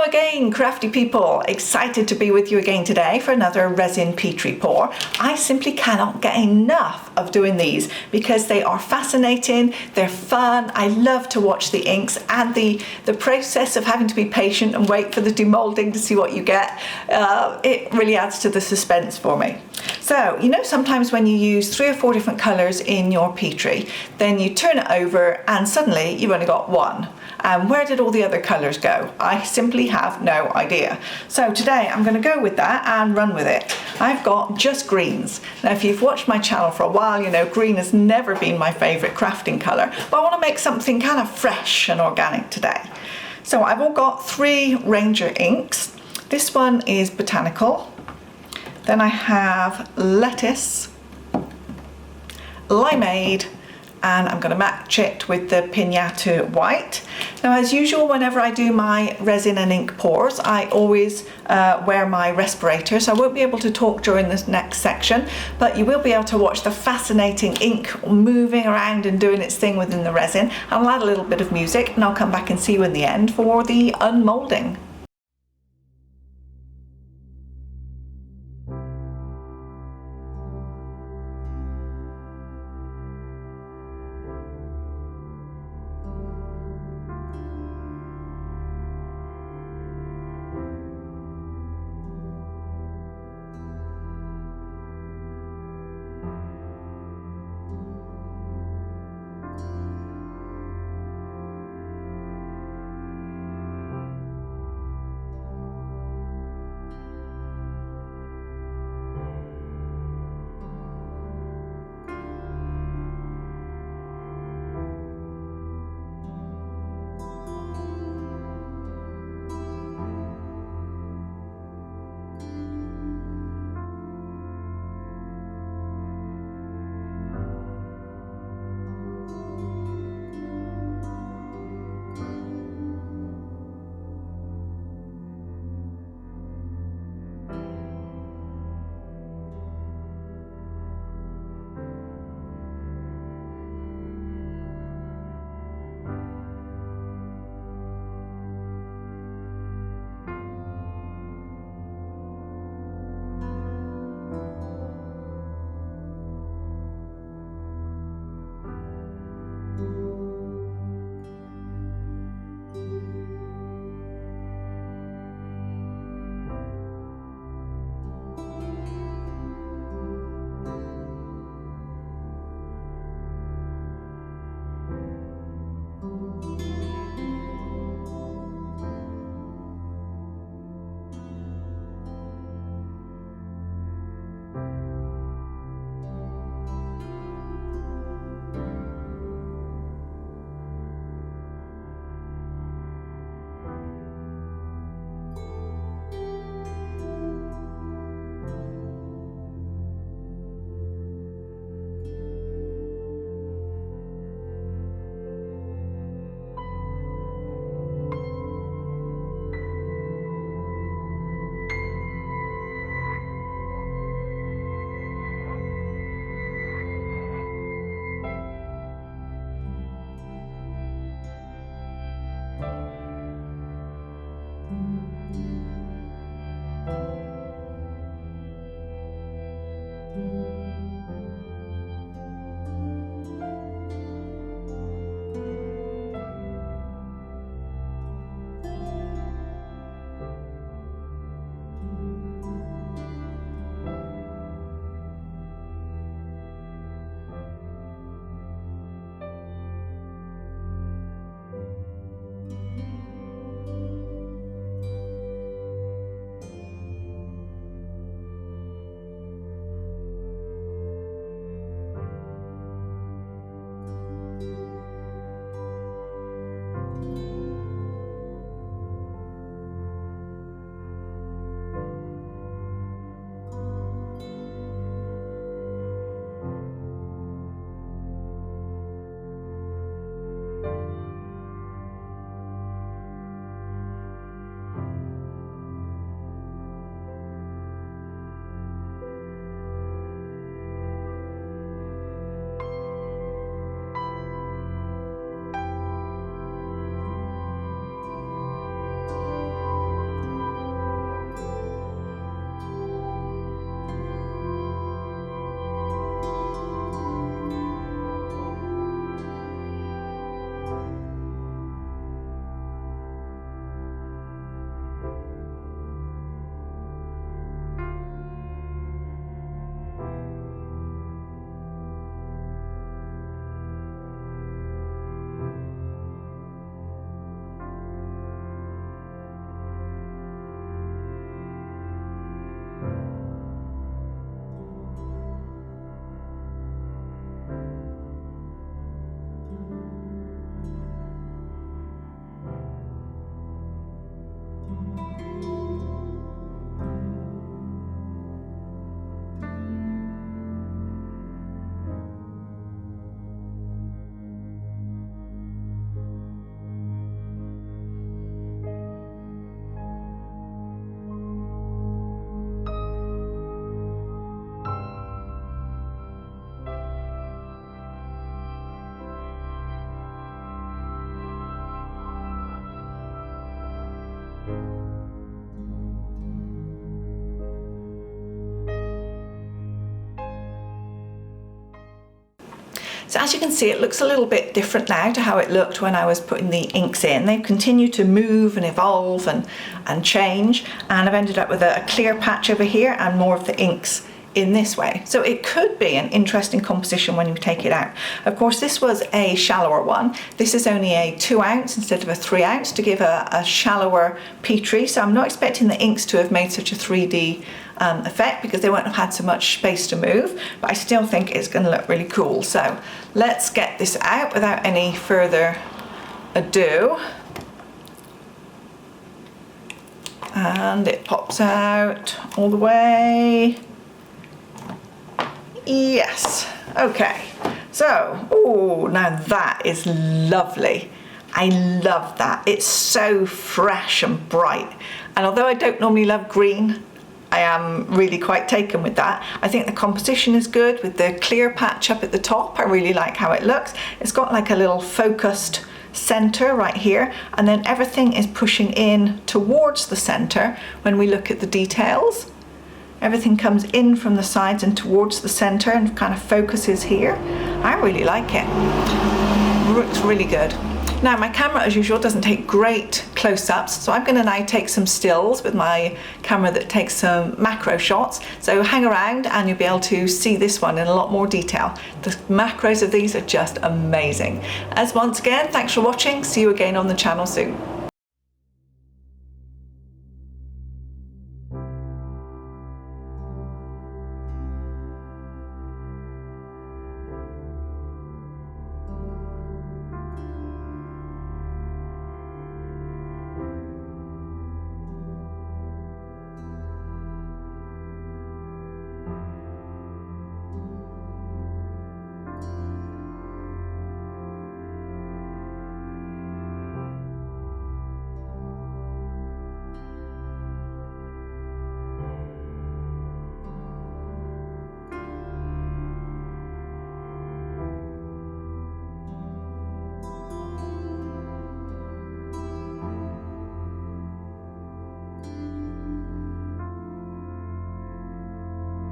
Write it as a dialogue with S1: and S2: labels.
S1: again, crafty people, excited to be with you again today for another resin petri pour. I simply cannot get enough of doing these because they are fascinating, they're fun. I love to watch the inks and the process of having to be patient and wait for the demolding to see what you get. It really adds to the suspense for me. So, you know, sometimes when you use 3 or 4 different colours in your petri, then you turn it over and suddenly you've only got one. And where did all the other colours go? I simply have no idea. So today I'm going to go with that and run with it. I've got just greens. Now if you've watched my channel for a while, you know green has never been my favourite crafting colour, but I want to make something kind of fresh and organic today. So I've all got 3 Ranger inks. This one is Botanical. Then I have Lettuce, Limeade, and I'm going to match it with the Pinata White. Now as usual, whenever I do my resin and ink pours, I always wear my respirator, so I won't be able to talk during this next section, but you will be able to watch the fascinating ink moving around and doing its thing within the resin. I'll add a little bit of music and I'll come back and see you in the end for the unmoulding. So as you can see, it looks a little bit different now to how it looked when I was putting the inks in. They've continued to move and evolve and change, and I've ended up with a clear patch over here and more of the inks in this way. So it could be an interesting composition when you take it out. Of course, this was a shallower one. This is only a 2 ounce instead of a 3 ounce to give a shallower petri. So I'm not expecting the inks to have made such a 3D effect because they won't have had so much space to move, but I still think it's going to look really cool. So let's get this out without any further ado. And it pops out all the way. Yes, okay. So, oh, now that is lovely. I love that. It's so fresh and bright. And although I don't normally love green, I am really quite taken with that. I think the composition is good with the clear patch up at the top. I really like how it looks. It's got like a little focused center right here, and then everything is pushing in towards the center when we look at the details. Everything comes in from the sides and towards the center and kind of focuses here. I really like it. Looks really good. Now my camera, as usual, doesn't take great close-ups, so I'm going to now take some stills with my camera that takes some macro shots. So hang around and you'll be able to see this one in a lot more detail. The macros of these are just amazing. As once again, thanks for watching. See you again on the channel soon.